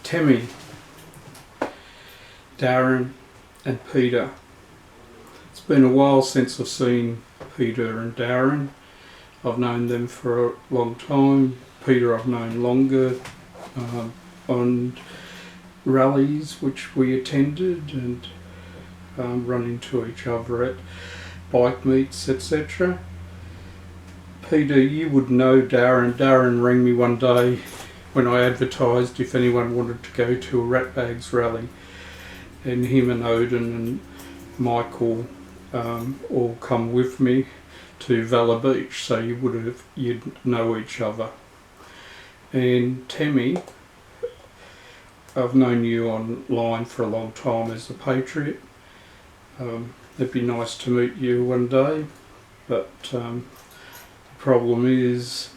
Tammy, Darren and Peter. It's been a while since I've seen Peter and Darren. I've known them for a long time. Peter I've known longer, on rallies which we attended and run into each other at bike meets, etc. Peter, you would know Darren. Darren rang me one day when I advertised if anyone wanted to go to a Ratbags rally, and him and Odin and Michael all come with me to Valor Beach, so you'd know each other. And Tammy, I've known you online for a long time as a patriot. It'd be nice to meet you one day, but the problem is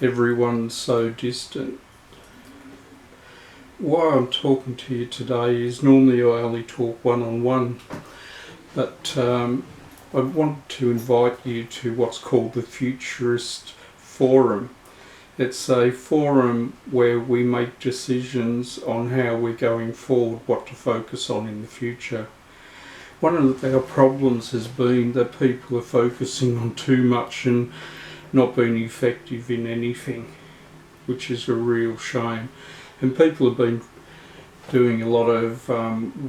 everyone's so distant. Why I'm talking to you today is normally I only talk one-on-one, but I want to invite you to what's called the Futurist Forum. It's a forum where we make decisions on how we're going forward, what to focus on in the future. One of our problems has been that people are focusing on too much and not being effective in anything, which is a real shame. And people have been doing a lot of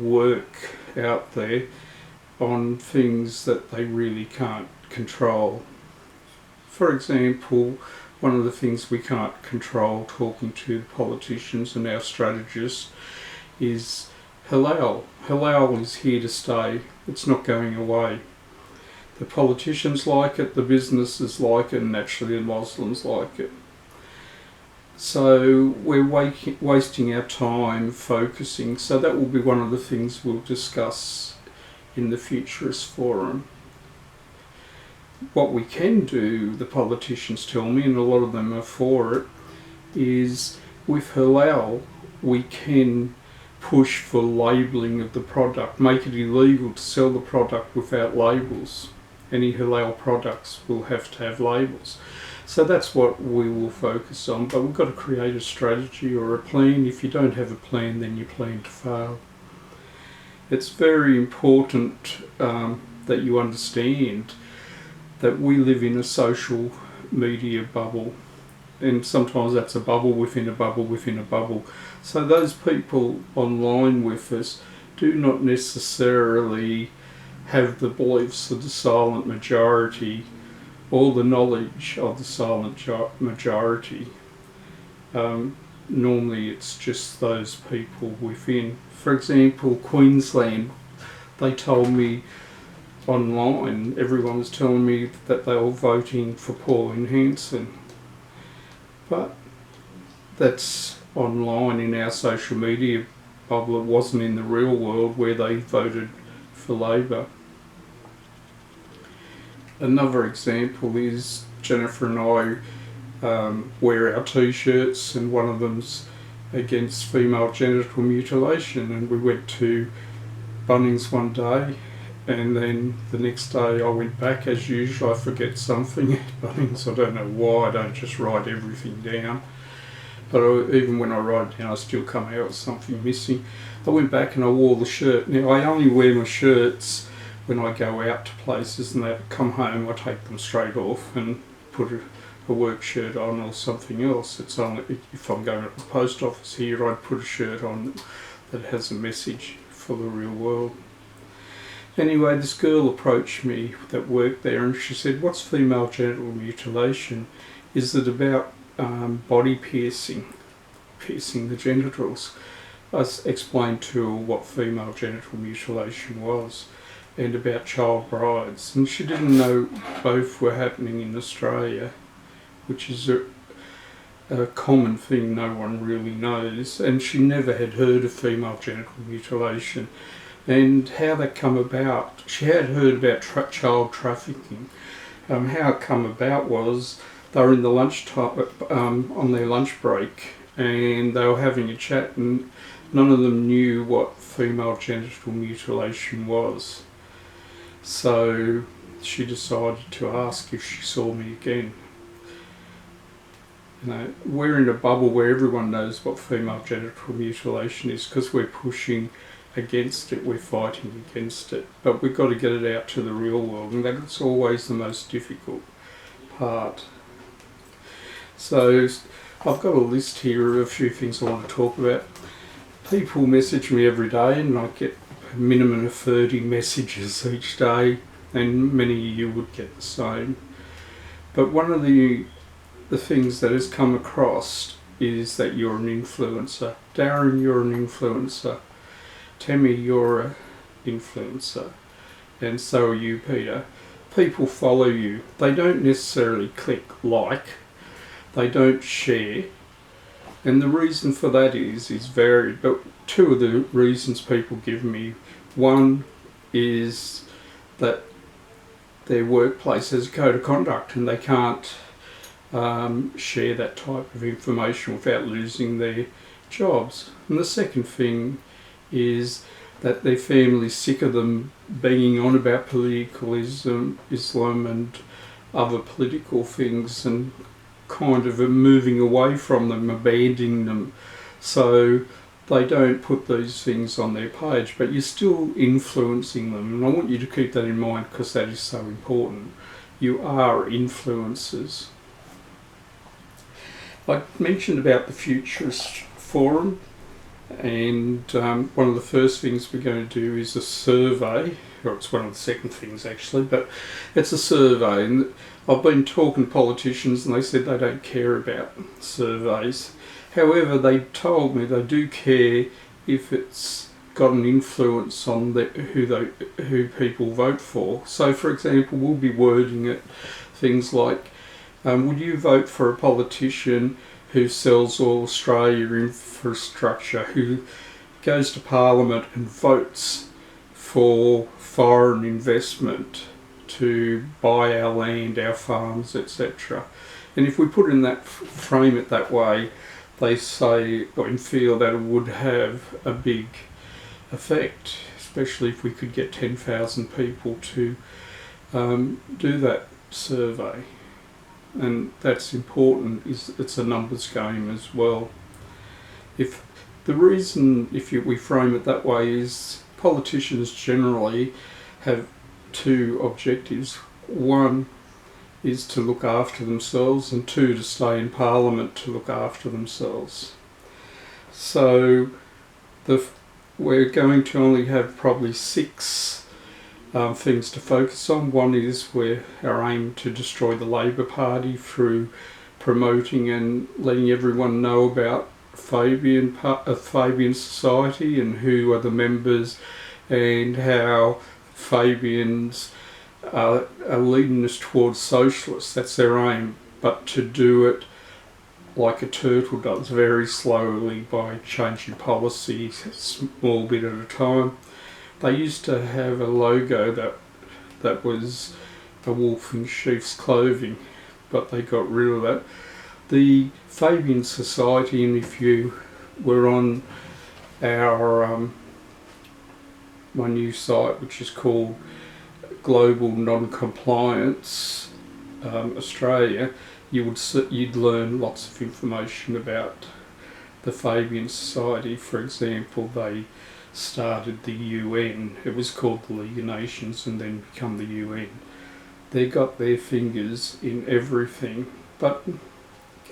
work out there on things that they really can't control. For example, one of the things we can't control, talking to the politicians and our strategists, is halal. Halal is here to stay. It's not going away. The politicians like it, the businesses like it, and naturally the Muslims like it. So we're wasting our time focusing. So that will be one of the things we'll discuss in the Futurist Forum. What we can do, the politicians tell me, and a lot of them are for it, is with halal we can push for labelling of the product, make it illegal to sell the product without labels. Any halal products will have to have labels. So that's what we will focus on, but we've got to create a strategy or a plan. If you don't have a plan, then you plan to fail. It's very important that you understand that we live in a social media bubble, and sometimes that's a bubble within a bubble within a bubble. So those people online with us do not necessarily have the beliefs of the silent majority or the knowledge of the silent majority. Normally it's just those people within. For example, Queensland, they told me online, everyone was telling me that they were voting for Pauline Hanson. But that's online in our social media bubble. It wasn't in the real world where they voted for Labor. Another example is Jennifer and I wear our t-shirts, and one of them's against female genital mutilation, and we went to Bunnings one day, and then the next day I went back as usual. I forget something at Bunnings, I don't know why, I don't just write everything down, but even when I write it down I still come out with something missing. I went back and I wore the shirt. Now I only wear my shirts when I go out to places, and I come home I take them straight off and put a work shirt on or something else. It's only if I'm going to the post office here I'd put a shirt on that has a message for the real world. Anyway, this girl approached me that worked there, and she said, "What's female genital mutilation? Is it about body piercing the genitals?" I explained to her what female genital mutilation was and about child brides, and she didn't know both were happening in Australia, which is a common thing no one really knows, and she never had heard of female genital mutilation. And how that come about, she had heard about child trafficking. How it come about was they were in the lunchtime, on their lunch break, and they were having a chat, and none of them knew what female genital mutilation was. So she decided to ask if she saw me again. You know, we're in a bubble where everyone knows what female genital mutilation is because we're pushing against it, we're fighting against it, but we've got to get it out to the real world, and that's always the most difficult part. So I've got a list here of a few things I want to talk about. People message me every day, and I get a minimum of 30 messages each day, and many of you would get the same. But one of the things that has come across is that you're an influencer. Darren, you're an influencer. Tammy, you're an influencer. And so are you, Peter. People follow you. They don't necessarily click like. They don't share. And the reason for that is varied. But two of the reasons people give me. One is that their workplace has a code of conduct and they can't share that type of information without losing their jobs. And the second thing is that their family's sick of them banging on about politicalism, Islam and other political things, and kind of moving away from them, abandoning them. So they don't put these things on their page, but you're still influencing them. And I want you to keep that in mind because that is so important. You are influencers. I mentioned about the Futurist forum, and one of the first things we're going to do is a survey, or it's one of the second things actually, but it's a survey. And I've been talking to politicians and they said they don't care about surveys. However, they told me they do care if it's got an influence on who people vote for. So for example, we'll be wording it things like, would you vote for a politician who sells all Australia infrastructure, who goes to Parliament and votes for foreign investment to buy our land, our farms, etc. And if we put in that, frame it that way, they say and feel that it would have a big effect, especially if we could get 10,000 people to do that survey. And that's important, it's a numbers game as well. If the reason, we frame it that way, is politicians generally have two objectives. One is to look after themselves, and two, to stay in Parliament to look after themselves. So we're going to only have probably 6 things to focus on. One is our aim to destroy the Labor Party through promoting and letting everyone know about Fabian Society and who are the members and how Fabians are leading us towards socialists. That's their aim, but to do it like a turtle does, very slowly, by changing policy a small bit at a time. They used to have a logo that was a wolf in sheep's clothing, but they got rid of that. The Fabian Society, and if you were on our my new site, which is called Global Non-Compliance Australia, you'd learn lots of information about the Fabian Society. For example, they started the UN. It was called the League of Nations and then become the UN. They got their fingers in everything, but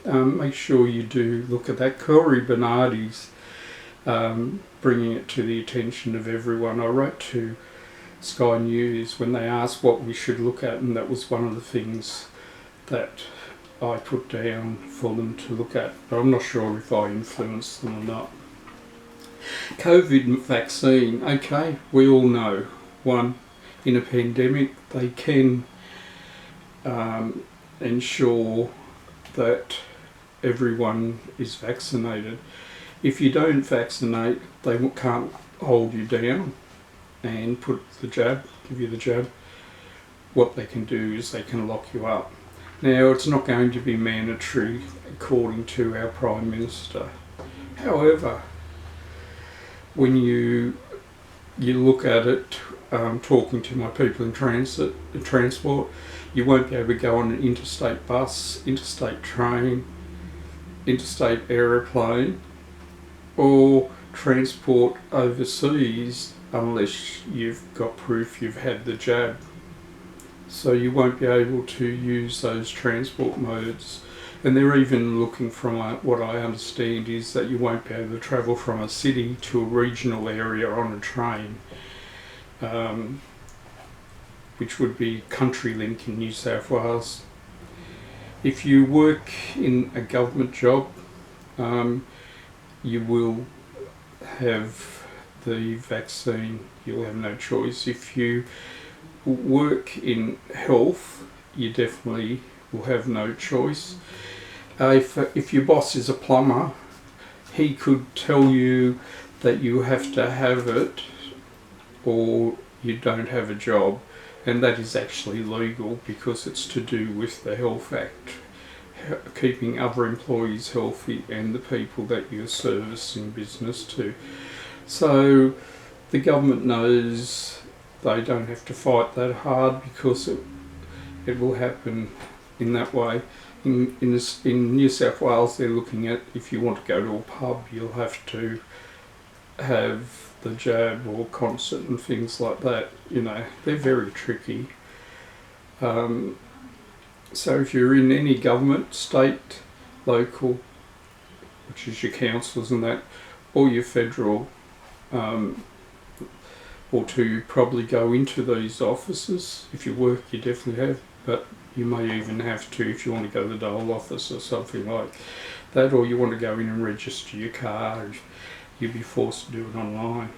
make sure you do look at that. Corey Bernardi's bringing it to the attention of everyone. I wrote to Sky News when they asked what we should look at, and that was one of the things that I put down for them to look at, but I'm not sure if I influenced them or not. COVID vaccine, okay, we all know, one, in a pandemic they can ensure that everyone is vaccinated. If you don't vaccinate, they can't hold you down and give you the jab. What they can do is they can lock you up. Now, it's not going to be mandatory according to our Prime Minister. However, when you look at it, talking to my people in transport, you won't be able to go on an interstate bus, interstate train, interstate aeroplane or transport overseas unless you've got proof you've had the jab. So you won't be able to use those transport modes. And they're even looking from what I understand is that you won't be able to travel from a city to a regional area on a train, which would be CountryLink in New South Wales. If you work in a government job, you will have the vaccine. You'll have no choice. If you work in health, you definitely will have no choice. If your boss is a plumber, he could tell you that you have to have it or you don't have a job, and that is actually legal because it's to do with the Health Act, keeping other employees healthy and the people that you're servicing business to. So the government knows they don't have to fight that hard because it will happen in that way. In New South Wales, they're looking at if you want to go to a pub, you'll have to have the jab or concert and things like that. You know, they're very tricky. So if you're in any government, state, local, which is your councils and that, or your federal, or to probably go into these offices. If you work, you definitely have, but you may even have to if you want to go to the dole office or something like that, or you want to go in and register your car, you'll be forced to do it online.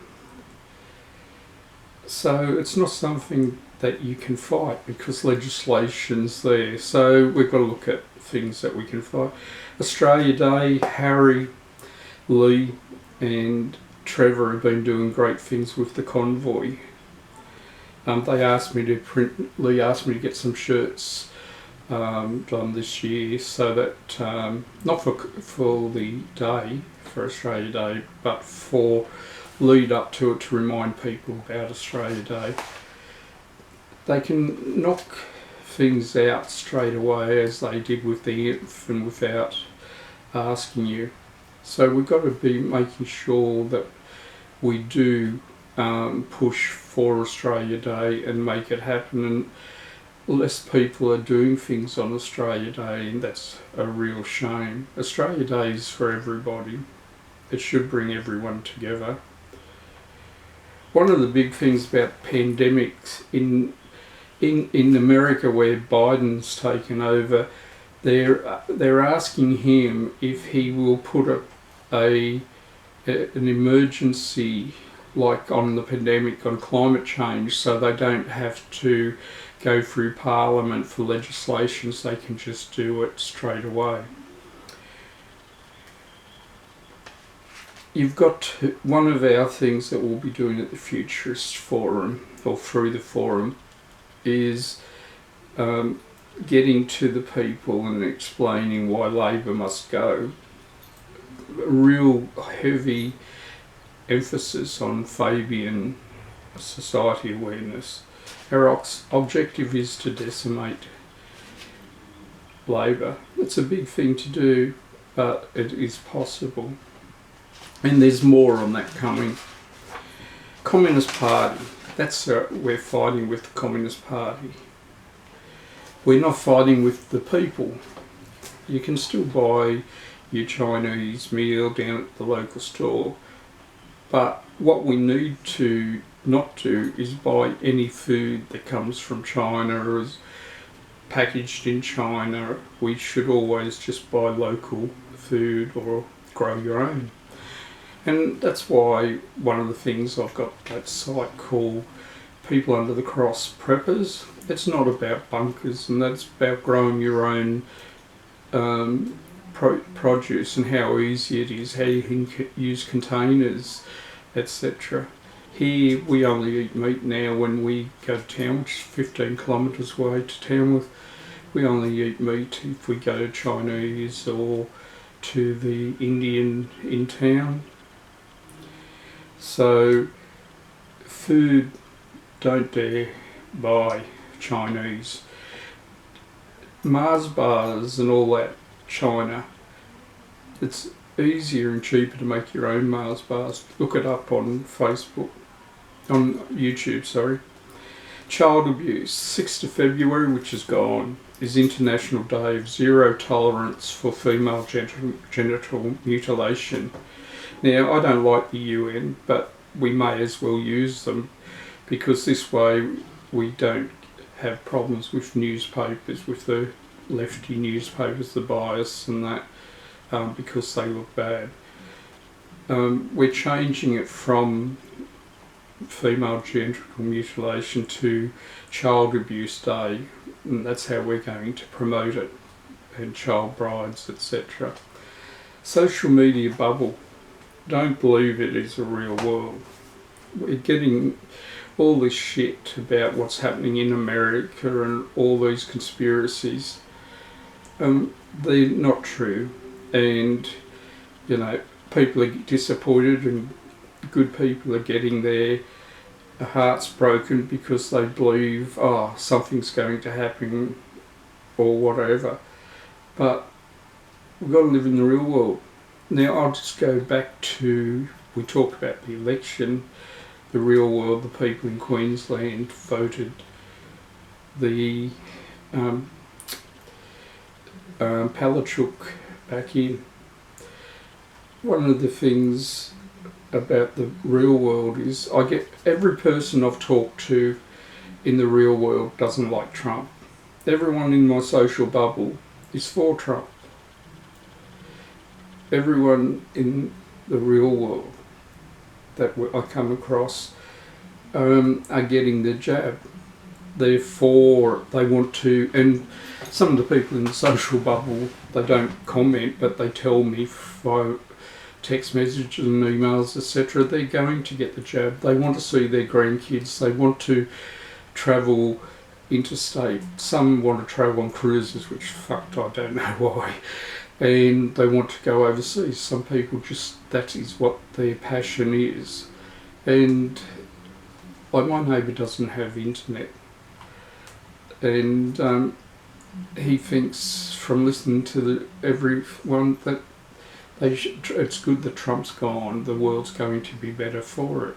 So it's not something that you can fight because legislation's there. So we've got to look at things that we can fight. Australia Day, Harry, Lee and Trevor have been doing great things with the convoy. They asked me to print. Lee asked me to get some shirts done this year, so that not for the day, for Australia Day, but for lead up to it to remind people about Australia Day. They can knock things out straight away as they did with the anthem without asking you. So we've got to be making sure that we do push for Australia Day and make it happen, and less people are doing things on Australia Day, and that's a real shame. Australia Day is for everybody. It should bring everyone together. One of the big things about pandemics in America, where Biden's taken over, they're asking him if he will put an emergency, like on the pandemic, on climate change, so they don't have to go through Parliament for legislations. They can just do it straight away. You've got one of our things that we'll be doing at the Futurist Forum, or through the forum, is getting to the people and explaining why Labor must go. A real heavy emphasis on Fabian Society awareness. Our objective is to decimate Labor. It's a big thing to do, but it is possible. And there's more on that coming. Communist Party. We're fighting with the Communist Party. We're not fighting with the people. You can still buy your Chinese meal down at the local store, but what we need to not do is buy any food that comes from China or is packaged in China. We should always just buy local food or grow your own. And that's why one of the things I've got that site called People Under the Cross Preppers. It's not about bunkers, and that's about growing your own produce and how easy it is, how you can use containers, etc. Here we only eat meat now when we go to town, which is 15 kilometres away to Tamworth. We only eat meat if we go to Chinese or to the Indian in town. So food, don't dare buy Chinese. Mars bars and all that, China. It's easier and cheaper to make your own Mars bars. Look it up on Facebook, on YouTube, sorry. Child abuse, 6th of February, which is gone, is International Day of Zero Tolerance for Female Genital Mutilation. Now, I don't like the UN, but we may as well use them, because this way we don't have problems with newspapers, with the lefty newspapers, the bias and that, because they look bad. We're changing it from female genital mutilation to Child Abuse Day, and that's how we're going to promote it, and child brides, etc. Social media bubble. Don't believe it is a real world. We're getting all this shit about what's happening in America and all these conspiracies. They're not true, and you know, people are disappointed and good people are getting their hearts broken because they believe, oh, something's going to happen or whatever. But we've got to live in the real world. Now I'll just go back to, we talked about the election, the real world. The people in Queensland voted the Palachuk back in. One of the things about the real world is I get every person I've talked to in the real world doesn't like Trump. Everyone in my social bubble is for Trump. Everyone in the real world that I come across are getting the jab. Therefore, they want to, and some of the people in the social bubble, they don't comment, but they tell me via text messages and emails, etc., they're going to get the jab. They want to see their grandkids. They want to travel interstate. Some want to travel on cruises, which fucked, I don't know why. And they want to go overseas. Some people just, that is what their passion is. And like my neighbour doesn't have internet. And he thinks from listening to everyone that it's good that Trump's gone, the world's going to be better for it.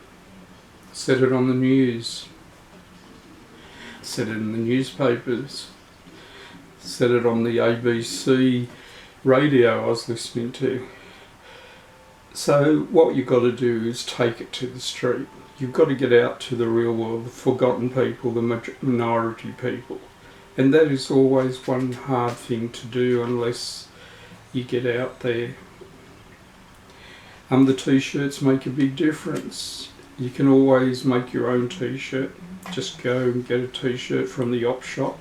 Said it on the news. Said it in the newspapers. Said it on the ABC radio I was listening to. So what you've got to do is take it to the street. You've got to get out to the real world, the forgotten people, the minority people. And that is always one hard thing to do unless you get out there. The t-shirts make a big difference. You can always make your own t-shirt. Just go and get a t-shirt from the op shop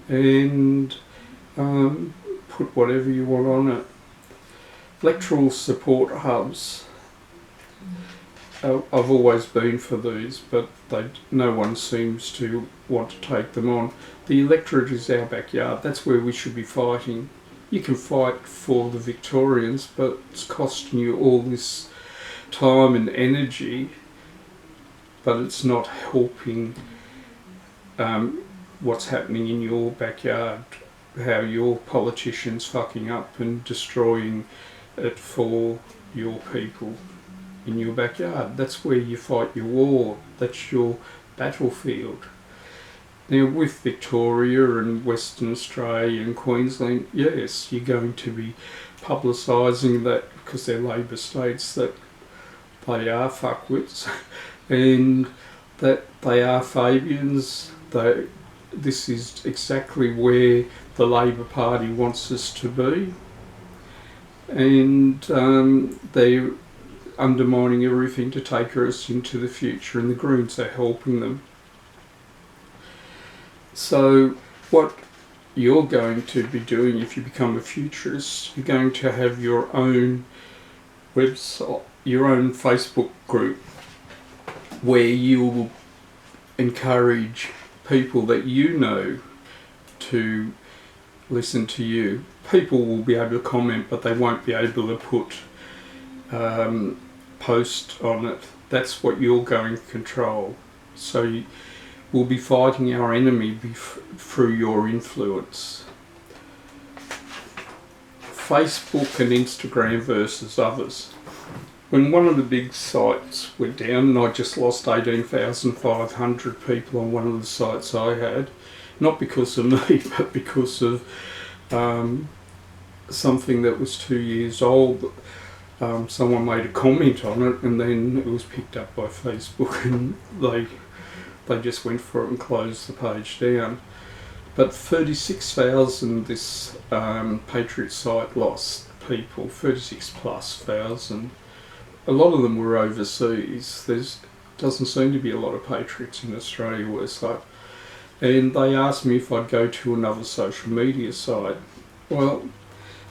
and put whatever you want on it. Electoral support hubs. I've always been for these, but no one seems to want to take them on. The electorate is our backyard. That's where we should be fighting. You can fight for the Victorians, but it's costing you all this time and energy, but it's not helping what's happening in your backyard, how your politicians fucking up and destroying it for your people in your backyard. That's where you fight your war. That's your battlefield. Now with Victoria and Western Australia and Queensland, yes, you're going to be publicising that because they're Labor states, that they are fuckwits and that they are Fabians. This is exactly where the Labor Party wants us to be, and they're undermining everything to take us into the future, and the Greens are helping them. So what you're going to be doing if you become a futurist, you're going to have your own website, your own Facebook group, where you will encourage people that you know to listen to you. People will be able to comment, but they won't be able to put post on it. That's what you're going to control. So we'll be fighting our enemy through your influence. Facebook and Instagram versus others. When one of the big sites went down, and I just lost 18,500 people on one of the sites I had, not because of me, but because of something that was 2 years old. Someone made a comment on it, and then it was picked up by Facebook, and they just went for it and closed the page down. But 36,000 this Patriot site lost people, 36 plus thousand. A lot of them were overseas. There doesn't seem to be a lot of Patriots in Australia worse like. And they asked me if I'd go to another social media site. Well,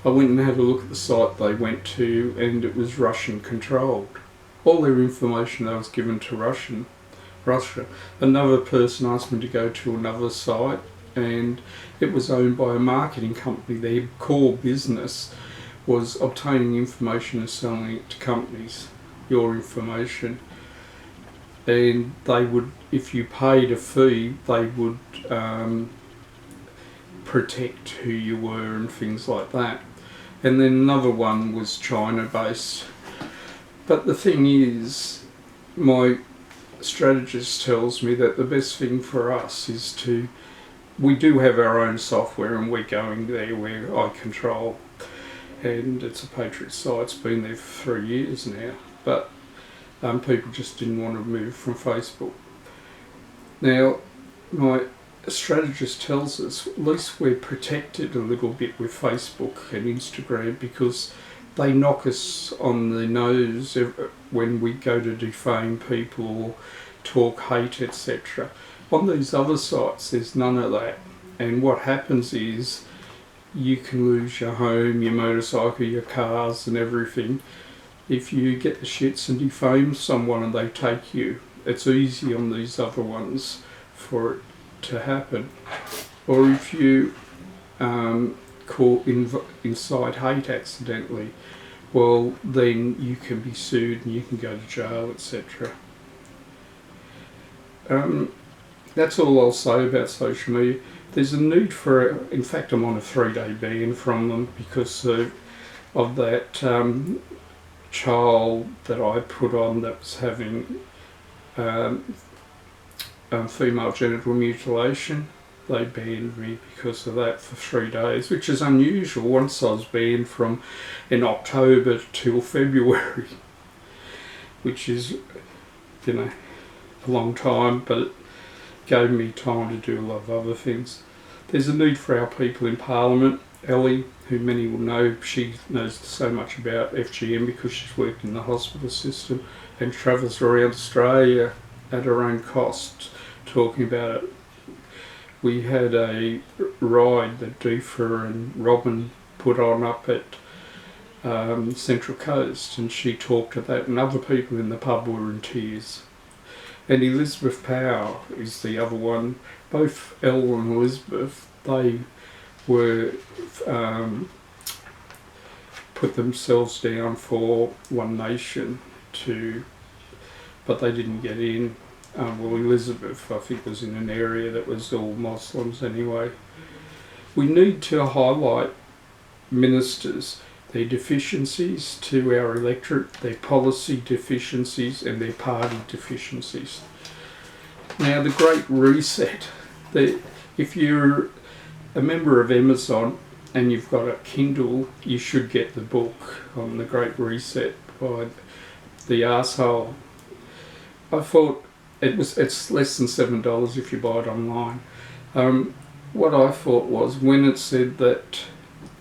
I went and had a look at the site they went to, and it was Russian controlled. All their information that was given to Russia. Another person asked me to go to another site, and it was owned by a marketing company. Their core business was obtaining information and selling it to companies, your information. And they would, if you paid a fee, they would protect who you were and things like that. And then another one was China based. But the thing is, my strategist tells me that the best thing for us is we do have our own software, and we're going there where I control. And it's a Patriot site, it's been there for 3 years now. But people just didn't want to move from Facebook. Now, my strategist tells us at least we're protected a little bit with Facebook and Instagram, because they knock us on the nose when we go to defame people or talk hate, etc. On these other sites, there's none of that. And what happens is you can lose your home, your motorcycle, your cars and everything. If you get the shits and defame someone and they take you, it's easy on these other ones for it to happen. Or if you incite hate accidentally, well, then you can be sued and you can go to jail, etc. That's all I'll say about social media. There's a need for, in fact I'm on a 3-day ban from them because of that child that I put on that was having female genital mutilation. They banned me because of that for 3 days, which is unusual. Once I was banned from in October till February, which is, a long time, but it gave me time to do a lot of other things. There's a need for our people in Parliament. Ellie, who many will know, she knows so much about FGM because she's worked in the hospital system and travels around Australia at her own cost talking about it. We had a ride that Deefa and Robin put on up at Central Coast, and she talked at that, and other people in the pub were in tears. And Elizabeth Power is the other one. Both Elle and Elizabeth, they were put themselves down for One Nation but they didn't get in. Well, Elizabeth, I think, was in an area that was all Muslims anyway. We need to highlight ministers, their deficiencies to our electorate, their policy deficiencies and their party deficiencies. Now, the Great Reset, if you're a member of Amazon and you've got a Kindle, you should get the book on the Great Reset by the arsehole. I thought it's less than $7 if you buy it online. What I thought was, when it said that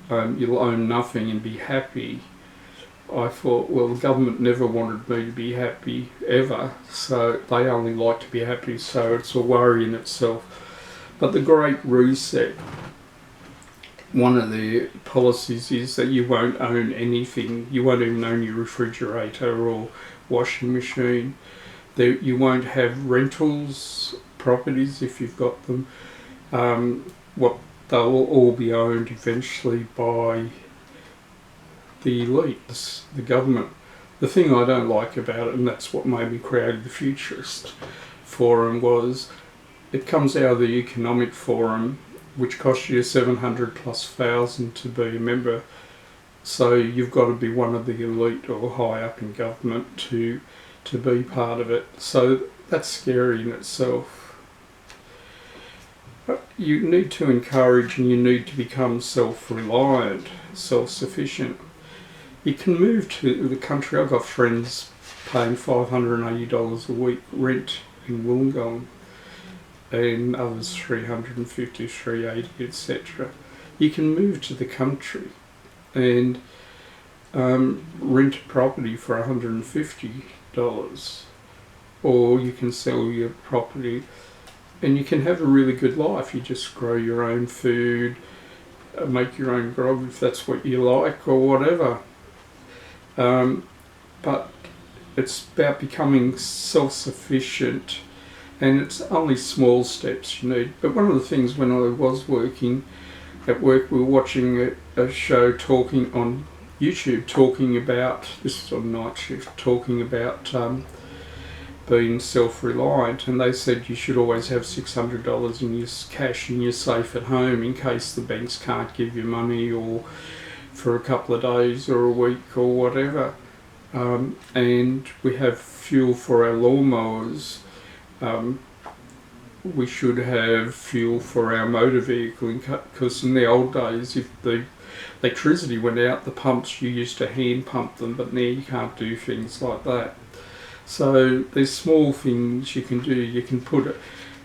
you'll own nothing and be happy, I thought, well, the government never wanted me to be happy ever, so they only like to be happy, so it's a worry in itself. But the Great Reset, one of the policies is that you won't own anything. You won't even own your refrigerator or washing machine. You won't have rentals, properties if you've got them. They'll all be owned eventually by the elites, the government. The thing I don't like about it, and that's what made me create the Futurist forum, was it comes out of the economic forum, which costs you $700,000+ to be a member. So you've got to be one of the elite or high up in government to be part of it. So that's scary in itself. But you need to encourage and you need to become self-reliant, self-sufficient. You can move to the country. I've got friends paying $580 a week rent in Wollongong, and others $350, $380, etc. You can move to the country and rent a property for $150, or you can sell your property and you can have a really good life. You just grow your own food, make your own grog if that's what you like, or whatever. But it's about becoming self-sufficient, and it's only small steps you need. But one of the things when I was working at work, we were watching a show talking on YouTube, talking about, this is on night shift, talking about being self-reliant, and they said you should always have $600 in your cash in your safe at home in case the banks can't give you money, or for a couple of days or a week or whatever. And we have fuel for our lawnmowers. We should have fuel for our motor vehicle, because in the old days, if the electricity went out, the pumps, you used to hand pump them, but now you can't do things like that. So there's small things you can do. You can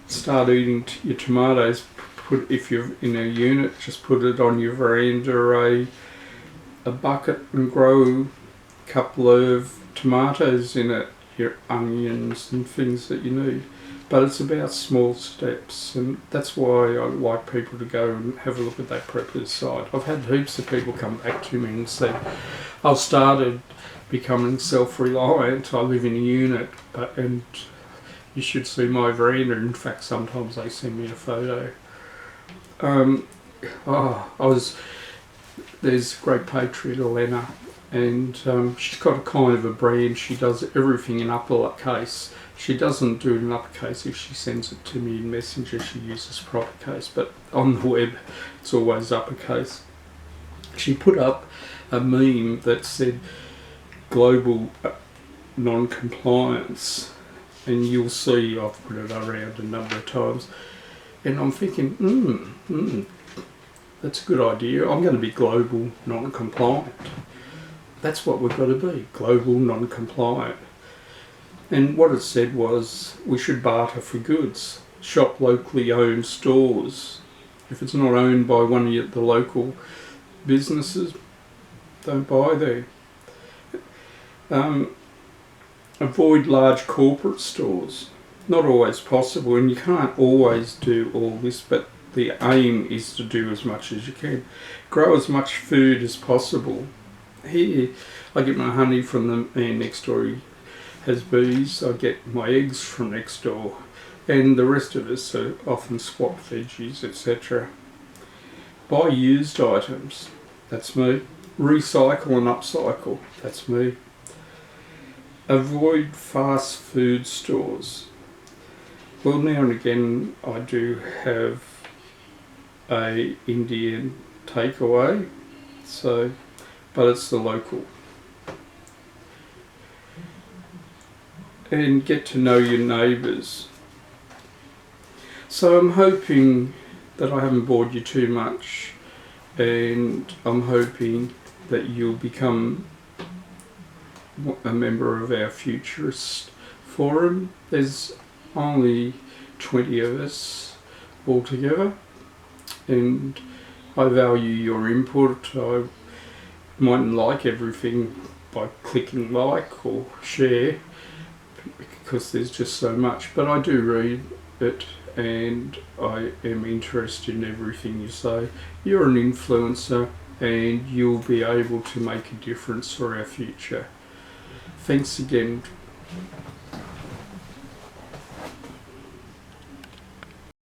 start eating your tomatoes. If you're in a unit, just put it on your veranda, a bucket, and grow a couple of tomatoes in it, your onions and things that you need. But it's about small steps, and that's why I like people to go and have a look at that preppers site. I've had heaps of people come back to me and say, I've started becoming self-reliant, I live in a unit, and you should see my veranda. In fact, sometimes they send me a photo. There's a great patriot, Elena, and she's got a kind of a brand. She does everything in uppercase. She doesn't do it in uppercase. If she sends it to me in Messenger, she uses proper case, but on the web it's always uppercase. She put up a meme that said global non-compliance, and you'll see I've put it around a number of times, and I'm thinking, that's a good idea. I'm going to be global non-compliant. That's what we've got to be, global non-compliant. And what it said was we should barter for goods, shop locally owned stores. If it's not owned by one of the local businesses, don't buy there. Avoid large corporate stores. Not always possible, and you can't always do all this, but the aim is to do as much as you can. Grow as much food as possible. Here, I get my honey from the man next door. He has bees. I get my eggs from next door, and the rest of us are often swap veggies, etc. Buy used items. That's me. Recycle and upcycle. That's me. Avoid fast food stores. Well, now and again I do have a Indian takeaway, but it's the local. And get to know your neighbours. So I'm hoping that I haven't bored you too much, and I'm hoping that you'll become a member of our Futurist forum. There's only 20 of us altogether, and I value your input. I mightn't like everything by clicking like or share, because there's just so much, but I do read it and I am interested in everything you say. You're an influencer and you'll be able to make a difference for our future. Thanks again.